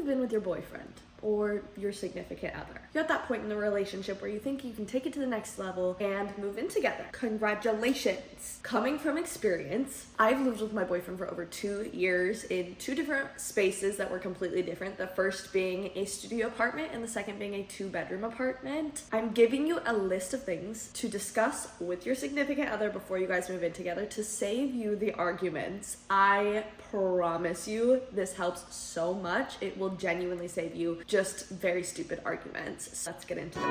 ever been with your boyfriend or your significant other? You're at that point in the relationship where you think you can take it to the next level and move in together. Congratulations. Coming from experience, I've lived with my boyfriend for over 2 years in 2 different spaces that were completely different. The first being a studio apartment and the second being a 2-bedroom apartment. I'm giving you a list of things to discuss with your significant other before you guys move in together to save you the arguments. I promise you this helps so much. It will genuinely save you just very stupid arguments. So let's get into it.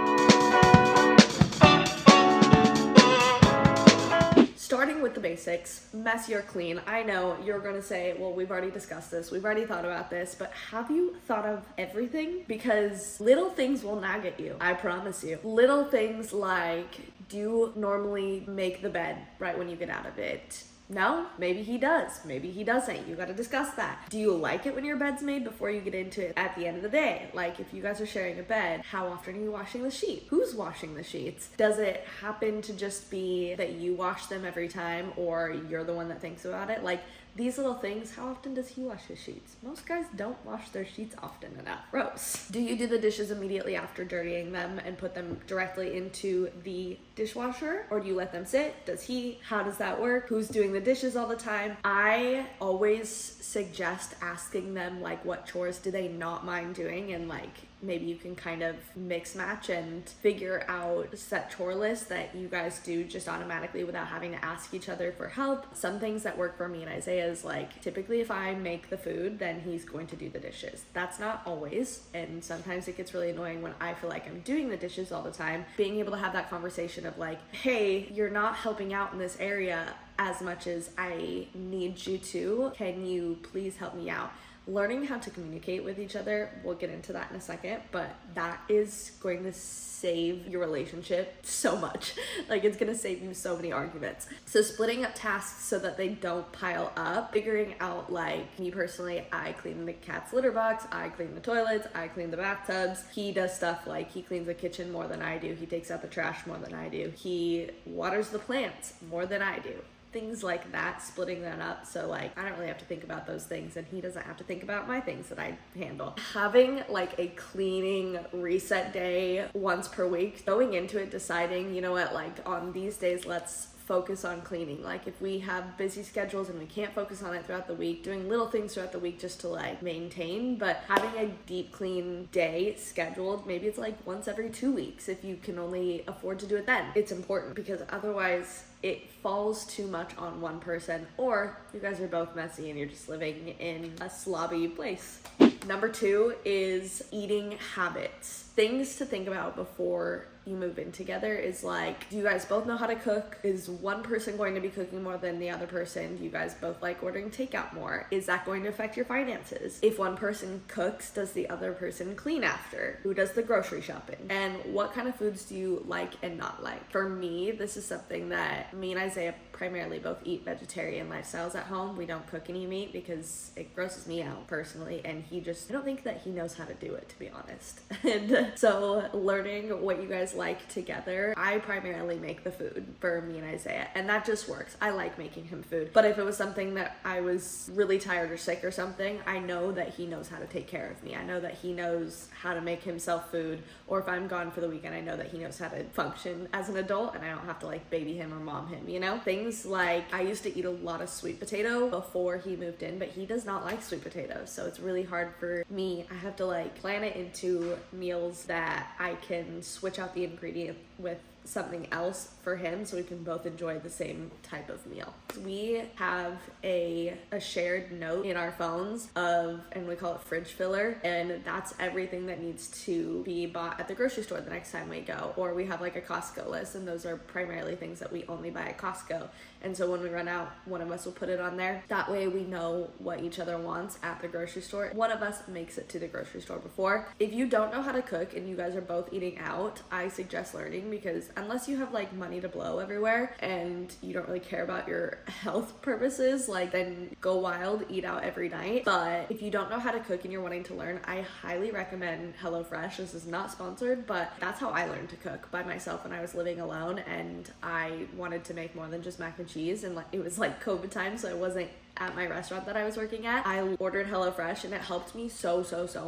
Starting with the basics, messy or clean. I know you're gonna say, well, we've already discussed this, we've already thought about this, but have you thought of everything? Because little things will nag at you, I promise you. Little things like, do you normally make the bed right when you get out of it? No? Maybe he does. Maybe he doesn't. You gotta discuss that. Do you like it when your bed's made before you get into it at the end of the day? Like, if you guys are sharing a bed, how often are you washing the sheet? Who's washing the sheets? Does it happen to just be that you wash them every time or you're the one that thinks about it? Like, these little things, how often does he wash his sheets? Most guys don't wash their sheets often enough. Gross. Do you do the dishes immediately after dirtying them and put them directly into the dishwasher? Or do you let them sit? Does he? How does that work? Who's doing the dishes all the time? I always suggest asking them, like, what chores do they not mind doing, and like maybe you can kind of mix match and figure out a set chore list that you guys do just automatically without having to ask each other for help. Some things that work for me and Isaiah is like, typically if I make the food, then he's going to do the dishes. That's not always, and sometimes it gets really annoying when I feel like I'm doing the dishes all the time. Being able to have that conversation of like, hey, you're not helping out in this area as much as I need you to. Can you please help me out? Learning how to communicate with each other, we'll get into that in a second, but that is going to save your relationship so much. Like, it's gonna save you so many arguments. So splitting up tasks so that they don't pile up, figuring out, like, me personally, I clean the cat's litter box, I clean the toilets, I clean the bathtubs. He does stuff like he cleans the kitchen more than I do, he takes out the trash more than I do, he waters the plants more than I do. Things like that, splitting that up, so like I don't really have to think about those things and he doesn't have to think about my things that I handle. Having like a cleaning reset day once per week, going into it deciding, you know what, like on these days let's focus on cleaning. Like if we have busy schedules and we can't focus on it throughout the week, doing little things throughout the week just to like maintain, but having a deep clean day scheduled, maybe it's like once every 2 weeks if you can only afford to do it then. It's important because otherwise it falls too much on one person, or you guys are both messy and you're just living in a slobby place. Number 2 is eating habits. Things to think about before you move in together is like, do you guys both know how to cook? Is one person going to be cooking more than the other person? Do you guys both like ordering takeout more? Is that going to affect your finances? If one person cooks, does the other person clean after? Who does the grocery shopping? And what kind of foods do you like and not like? For me, this is something that me and Isaiah primarily both eat vegetarian lifestyles at home. We don't cook any meat because it grosses me out personally, and I don't think that he knows how to do it, to be honest. And so learning what you guys like together, I primarily make the food for me and Isaiah, and that just works. I like making him food, but if it was something that I was really tired or sick or something, I know that he knows how to take care of me. I know that he knows how to make himself food, or if I'm gone for the weekend, I know that he knows how to function as an adult and I don't have to like baby him or mom him, you know? Things like, I used to eat a lot of sweet potato before he moved in, but he does not like sweet potatoes, so it's really hard for me. I have to like plan it into meals that I can switch out the ingredient with something else for him so we can both enjoy the same type of meal. We have a shared note in our phones and we call it fridge filler, and that's everything that needs to be bought at the grocery store the next time we go. Or we have like a Costco list, and those are primarily things that we only buy at Costco, and so when we run out, one of us will put it on there. That way we know what each other wants at the grocery store. One of us makes it to the grocery store before. If you don't know how to cook and you guys are both eating out, I suggest learning, because unless you have like money to blow everywhere and you don't really care about your health purposes, like then go wild, eat out every night. But if you don't know how to cook and you're wanting to learn, I highly recommend HelloFresh. This is not sponsored, but that's how I learned to cook by myself when I was living alone and I wanted to make more than just mac and cheese, and like it was like COVID time, so I wasn't at my restaurant that I was working at, I ordered HelloFresh and it helped me so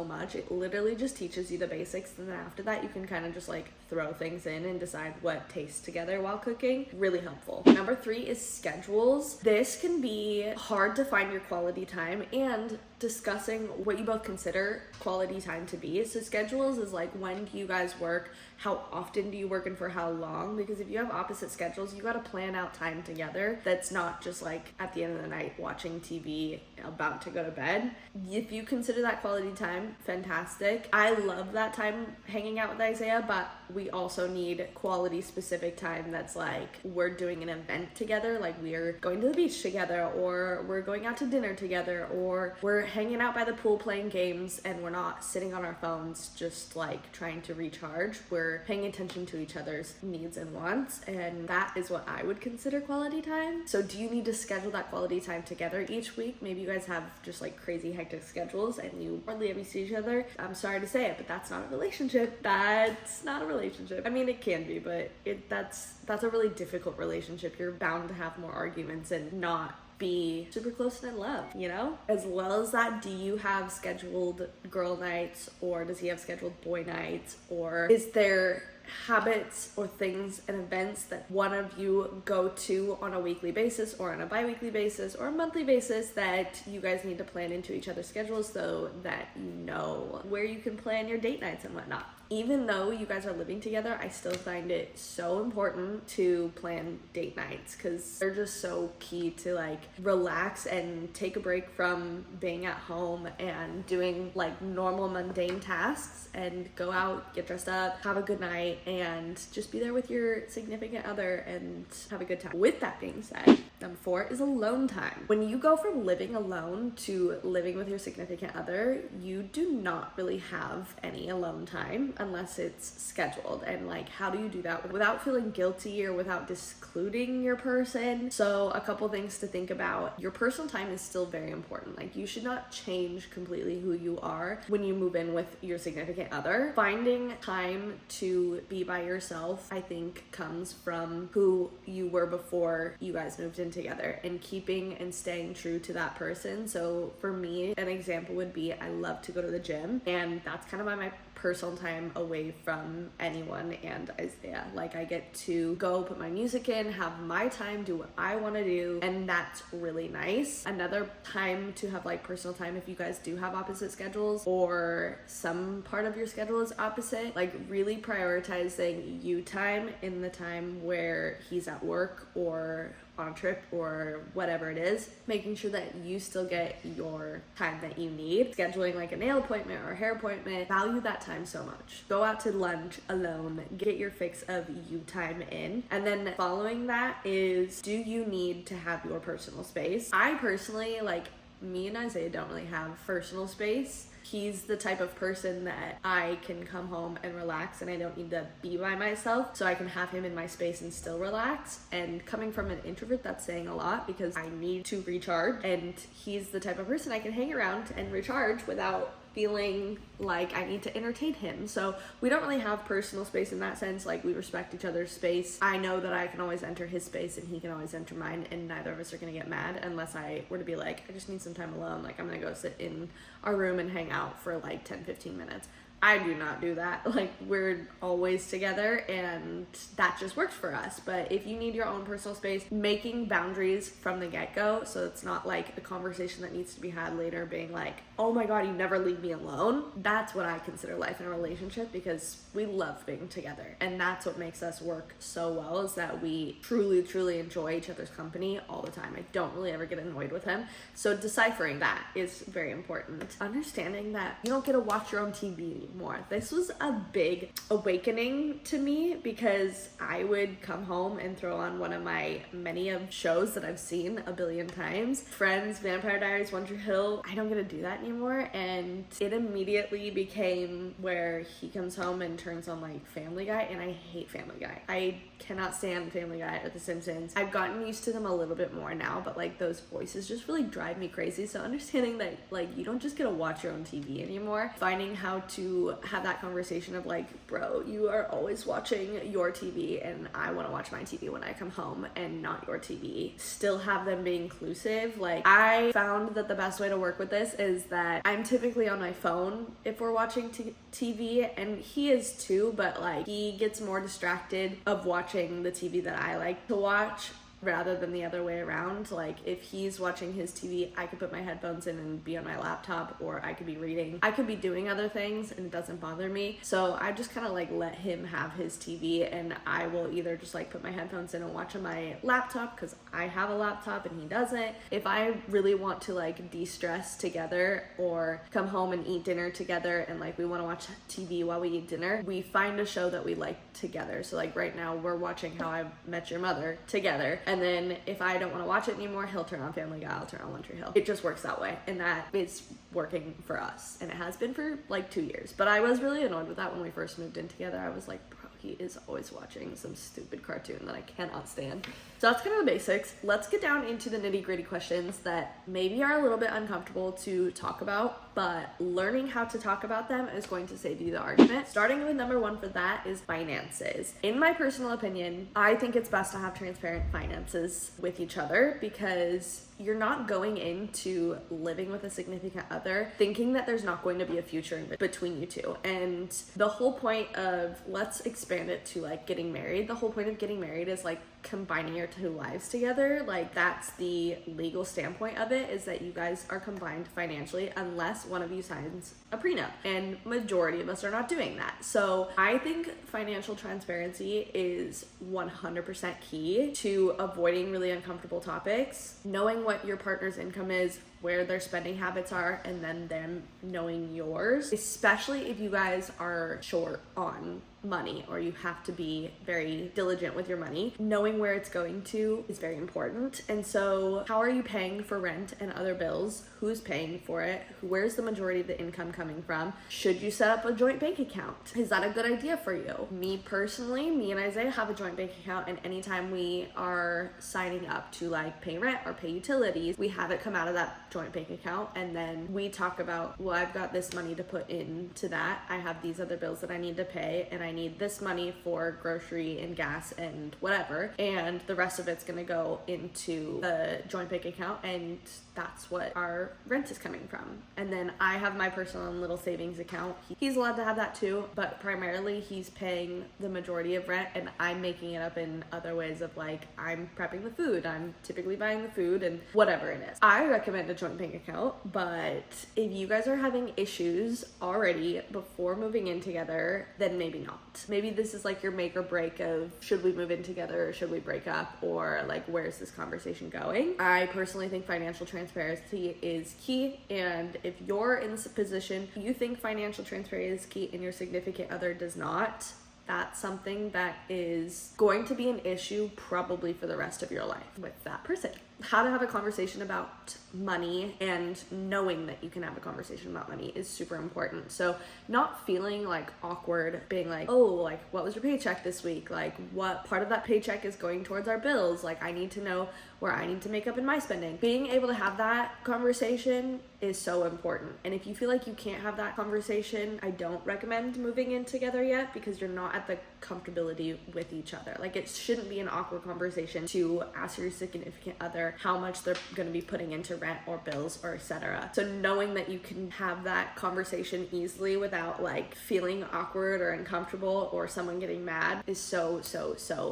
much. It literally just teaches you the basics, and then after that you can kind of just like throw things in and decide what tastes together while cooking. Really helpful. Number 3 is schedules. This can be hard to find your quality time and discussing what you both consider quality time to be. So schedules is like, when do you guys work? How often do you work and for how long? Because if you have opposite schedules, you got to plan out time together. That's not just like at the end of the night watching TV about to go to bed. If you consider that quality time, fantastic. I love that time hanging out with Isaiah, but we also need quality specific time that's like we're doing an event together, like we're going to the beach together, or we're going out to dinner together, or we're hanging out by the pool playing games, and we're not sitting on our phones just like trying to recharge. We're paying attention to each other's needs and wants, and that is what I would consider quality time. So do you need to schedule that quality time together each week? Maybe you guys have just like crazy hectic schedules and you hardly ever see each other. I'm sorry to say it, but that's not a relationship. That's not a relationship. I mean, it can be, but that's a really difficult relationship. You're bound to have more arguments and not be super close and in love, you know? As well as that, do you have scheduled girl nights, or does he have scheduled boy nights, or is there habits or things and events that one of you go to on a weekly basis or on a bi-weekly basis or a monthly basis that you guys need to plan into each other's schedules so that you know where you can plan your date nights and whatnot? Even though you guys are living together, I still find it so important to plan date nights because they're just so key to like relax and take a break from being at home and doing like normal mundane tasks and go out, get dressed up, have a good night, and just be there with your significant other and have a good time. With that being said, number 4 is alone time. When you go from living alone to living with your significant other, you do not really have any alone time unless it's scheduled. And like, how do you do that without feeling guilty or without discluding your person? So a couple things to think about. Your personal time is still very important. Like, you should not change completely who you are when you move in with your significant other. Finding time to be by yourself, I think, comes from who you were before you guys moved in together, and keeping and staying true to that person. So for me, an example would be I love to go to the gym, and that's kind of my personal time away from anyone and Isaiah. Like, I get to go put my music in, have my time, do what I want to do, and that's really nice. Another time to have like personal time, if you guys do have opposite schedules or some part of your schedule is opposite, like really prioritizing you time in the time where he's at work or on a trip or whatever it is, making sure that you still get your time that you need. Scheduling like a nail appointment or a hair appointment, value that time so much. Go out to lunch alone, get your fix of you time in. And then following that is, do you need to have your personal space? I personally, like, me and Isaiah don't really have personal space. He's the type of person that I can come home and relax, and I don't need to be by myself, so I can have him in my space and still relax. And coming from an introvert, that's saying a lot because I need to recharge, and he's the type of person I can hang around and recharge without feeling like I need to entertain him. So we don't really have personal space in that sense. Like, we respect each other's space. I know that I can always enter his space and he can always enter mine, and neither of us are gonna get mad unless I were to be like, I just need some time alone. Like, I'm gonna go sit in our room and hang out for like 10-15 minutes. I do not do that. Like, we're always together and that just works for us. But if you need your own personal space, making boundaries from the get-go, so it's not like a conversation that needs to be had later being like, oh my god, you never leave me alone. That's what I consider life in a relationship, because we love being together, and that's what makes us work so well, is that we truly enjoy each other's company all the time. I don't really ever get annoyed with him. So deciphering that is very important. Understanding that you don't get to watch your own TV anymore. This was a big awakening to me, because I would come home and throw on one of my many of shows that I've seen a billion times. Friends, Vampire Diaries, One Tree Hill. I don't get to do that anymore, and it immediately became where he comes home and turns on like Family Guy, and I hate Family Guy. I cannot stand Family Guy or The Simpsons. I've gotten used to them a little bit more now, but like those voices just really drive me crazy. So understanding that like you don't just get to watch your own TV anymore, finding how to to have that conversation of like, bro, you are always watching your TV and I want to watch my TV when I come home and not your TV. Still have them be inclusive. Like, I found that the best way to work with this is that I'm typically on my phone if we're watching TV, and he is too, but like he gets more distracted of watching the TV that I like to watch rather than the other way around. Like, if he's watching his TV, I could put my headphones in and be on my laptop, or I could be reading. I could be doing other things and it doesn't bother me. So I just kind of like let him have his TV, and I will either just like put my headphones in and watch on my laptop because I have a laptop and he doesn't. If I really want to like de-stress together or come home and eat dinner together and like we want to watch TV while we eat dinner, we find a show that we like together. So like right now we're watching How I Met Your Mother together. And then if I don't want to watch it anymore, he'll turn on Family Guy, I'll turn on One Tree Hill. It just works that way. And that is working for us. And it has been for like 2 years. But I was really annoyed with that when we first moved in together. I was like, bro, he is always watching some stupid cartoon that I cannot stand. So that's kind of the basics. Let's get down into the nitty-gritty questions that maybe are a little bit uncomfortable to talk about, but learning how to talk about them is going to save you the argument. Starting with number one for that is finances. In my personal opinion, I think it's best to have transparent finances with each other, because you're not going into living with a significant other thinking that there's not going to be a future in between you two. And the whole point of, let's expand it to like getting married. The whole point of getting married is like combining your two lives together. Like, that's the legal standpoint of it, is that you guys are combined financially unless one of you signs a prenup, and majority of us are not doing that. So I think financial transparency is 100% key to avoiding really uncomfortable topics. Knowing what your partner's income is, where their spending habits are, and then them knowing yours, especially if you guys are short on money or you have to be very diligent with your money. Knowing where it's going to is very important. And so how are you paying for rent and other bills? Who's paying for it? Where's the majority of the income coming from? Should you set up a joint bank account? Is that a good idea for you? Me personally, me and Isaiah have a joint bank account, and anytime we are signing up to like pay rent or pay utilities, we have it come out of that joint bank account, and then we talk about, well, I've got this money to put into that. I have these other bills that I need to pay, and I need this money for grocery and gas and whatever, and the rest of it's gonna go into the joint bank account, and that's what our rent is coming from. And then I have my personal little savings account. He's allowed to have that too, but primarily he's paying the majority of rent, and I'm making it up in other ways of like, I'm prepping the food, I'm typically buying the food, and whatever it is. I recommend a joint bank account, but if you guys are having issues already before moving in together, then maybe not. Maybe this is like your make or break of, should we move in together or should we break up, or like, where's this conversation going? I personally think financial transparency is key, and if you're in this position, you think financial transparency is key and your significant other does not, that's something that is going to be an issue probably for the rest of your life with that person. How to have a conversation about money and knowing that you can have a conversation about money is super important. So not feeling like awkward, being like, oh, like, what was your paycheck this week? Like, what part of that paycheck is going towards our bills? Like, I need to know where I need to make up in my spending. Being able to have that conversation is so important. And if you feel like you can't have that conversation, I don't recommend moving in together yet, because you're not at the comfortability with each other. Like, it shouldn't be an awkward conversation to ask your significant other how much they're going to be putting into rent or bills or etc. So knowing that you can have that conversation easily without like feeling awkward or uncomfortable or someone getting mad is so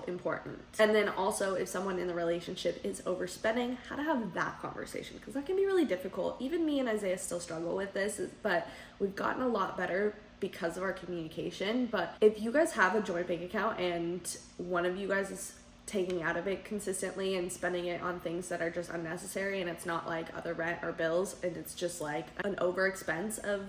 important. And then also, if someone in the relationship is overspending, how to have that conversation, because that can be really difficult. Even me and Isaiah still struggle with this, but we've gotten a lot better because of our communication. But if you guys have a joint bank account and one of you guys is taking out of it consistently and spending it on things that are just unnecessary, and it's not like other rent or bills, and it's just like an over expense of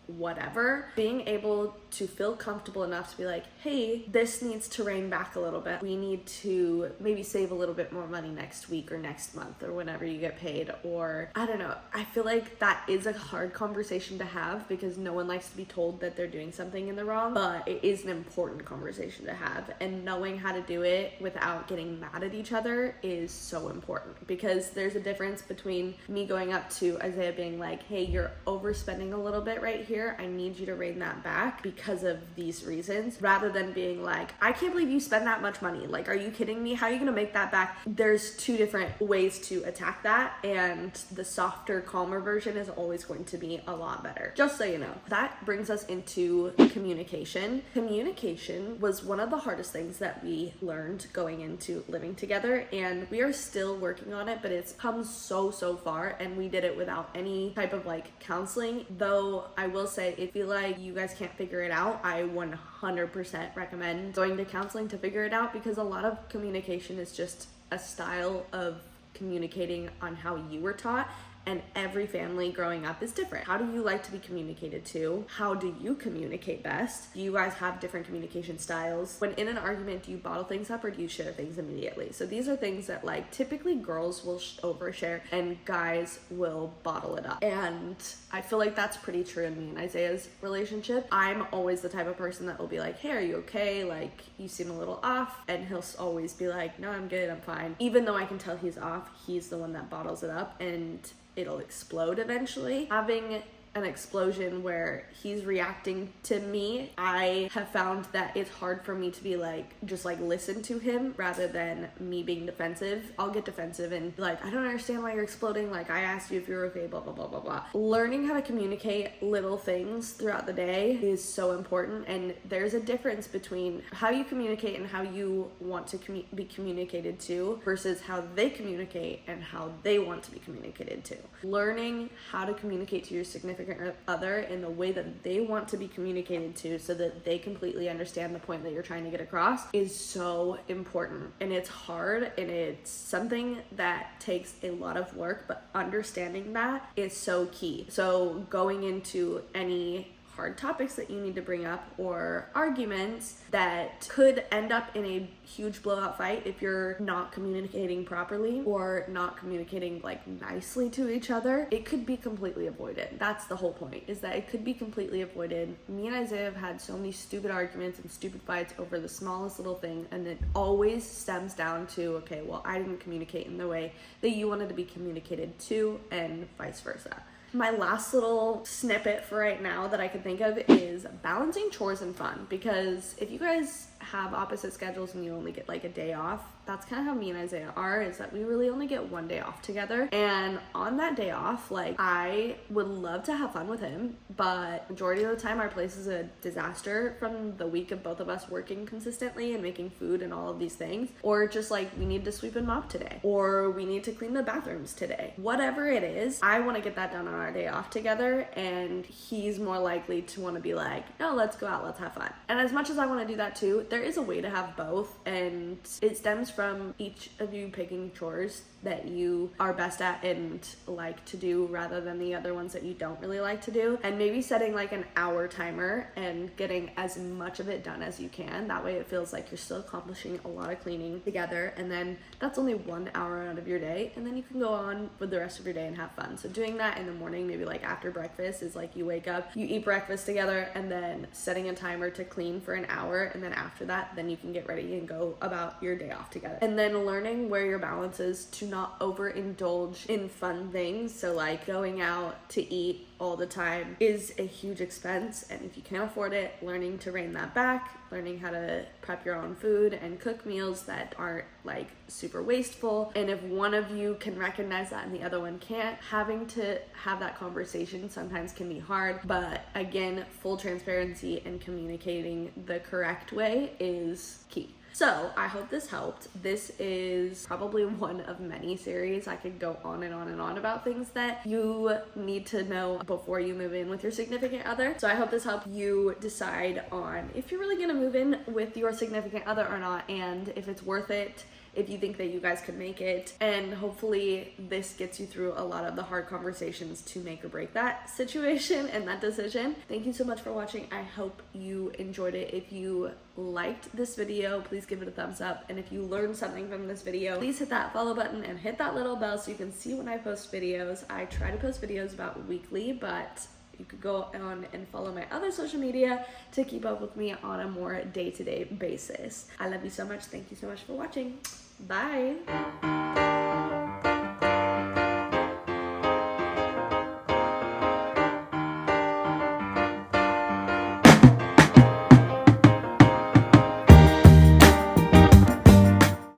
whatever, being able to feel comfortable enough to be like, hey, this needs to rein back a little bit. We need to maybe save a little bit more money next week or next month or whenever you get paid, or I don't know. I feel like that is a hard conversation to have, because no one likes to be told that they're doing something in the wrong, but it is an important conversation to have, and knowing how to do it without getting mad at each other is so important, because there's a difference between me going up to Isaiah being like, hey, you're overspending a little bit right here, here. I need you to rein that back because of these reasons, rather than being like, I can't believe you spend that much money. Like, are you kidding me? How are you gonna make that back? There's two different ways to attack that, and the softer, calmer version is always going to be a lot better. Just so you know. That brings us into communication. Communication was one of the hardest things that we learned going into living together, and we are still working on it, but it's come so far, and we did it without any type of like counseling. Though I will say, if you like you guys can't figure it out, I 100% recommend going to counseling to figure it out, because a lot of communication is just a style of communicating on how you were taught, and every family growing up is different. How do you like to be communicated to? How do you communicate best? Do you guys have different communication styles? When in an argument, do you bottle things up or do you share things immediately? So these are things that like typically girls will overshare and guys will bottle it up. And I feel like that's pretty true in me and Isaiah's relationship. I'm always the type of person that will be like, hey, are you okay? Like, you seem a little off. And he'll always be like, no, I'm good, I'm fine. Even though I can tell he's off, he's the one that bottles it up, and it'll explode eventually. Having an explosion where he's reacting to me, I have found that it's hard for me to be like, just like listen to him rather than me being defensive. I'll get defensive and be like, I don't understand why you're exploding. Like, I asked you if you're okay, blah, blah, blah, blah, blah. Learning how to communicate little things throughout the day is so important. And there's a difference between how you communicate and how you want to be communicated to versus how they communicate and how they want to be communicated to. Learning how to communicate to your significant other in the way that they want to be communicated to, so that they completely understand the point that you're trying to get across, is so important. And it's hard, and it's something that takes a lot of work, but understanding that is so key. So going into any hard topics that you need to bring up or arguments that could end up in a huge blowout fight if you're not communicating properly or not communicating like nicely to each other, it could be completely avoided. That's the whole point, is that it could be completely avoided. Me and Isaiah have had so many stupid arguments and stupid fights over the smallest little thing, and it always stems down to, okay, well, I didn't communicate in the way that you wanted to be communicated to, and vice versa. My last little snippet for right now that I can think of is balancing chores and fun, because if you guys have opposite schedules and you only get like a day off, that's kind of how me and Isaiah are, is that we really only get one day off together. And on that day off, like, I would love to have fun with him, but majority of the time our place is a disaster from the week of both of us working consistently and making food and all of these things, or just like we need to sweep and mop today, or we need to clean the bathrooms today. Whatever it is, I want to get that done on our day off together, and he's more likely to want to be like, no, let's go out, let's have fun. And as much as I want to do that too, there is a way to have both, and it stems from each of you picking chores that you are best at and like to do rather than the other ones that you don't really like to do, and maybe setting like an hour timer and getting as much of it done as you can. That way it feels like you're still accomplishing a lot of cleaning together, and then that's only 1 hour out of your day, and then you can go on with the rest of your day and have fun. So doing that in the morning, maybe like after breakfast, is like you wake up, you eat breakfast together, and then setting a timer to clean for an hour, and then after that, then you can get ready and go about your day off together. And then learning where your balance is to not overindulge in fun things. So like going out to eat all the time is a huge expense, and if you can't afford it, learning to rein that back, learning how to prep your own food and cook meals that aren't like super wasteful. And if one of you can recognize that and the other one can't, having to have that conversation sometimes can be hard, but again, full transparency and communicating the correct way is key. So I hope this helped. This is probably one of many series. I could go on and on and on about things that you need to know before you move in with your significant other. So I hope this helped you decide on if you're really gonna move in with your significant other or not, and if it's worth it, if you think that you guys could make it. And hopefully this gets you through a lot of the hard conversations to make or break that situation and that decision. Thank you so much for watching. I hope you enjoyed it. If you liked this video, please give it a thumbs up. And if you learned something from this video, please hit that follow button and hit that little bell so you can see when I post videos. I try to post videos about weekly, but you could go on and follow my other social media to keep up with me on a more day-to-day basis. I love you so much. Thank you so much for watching. Bye.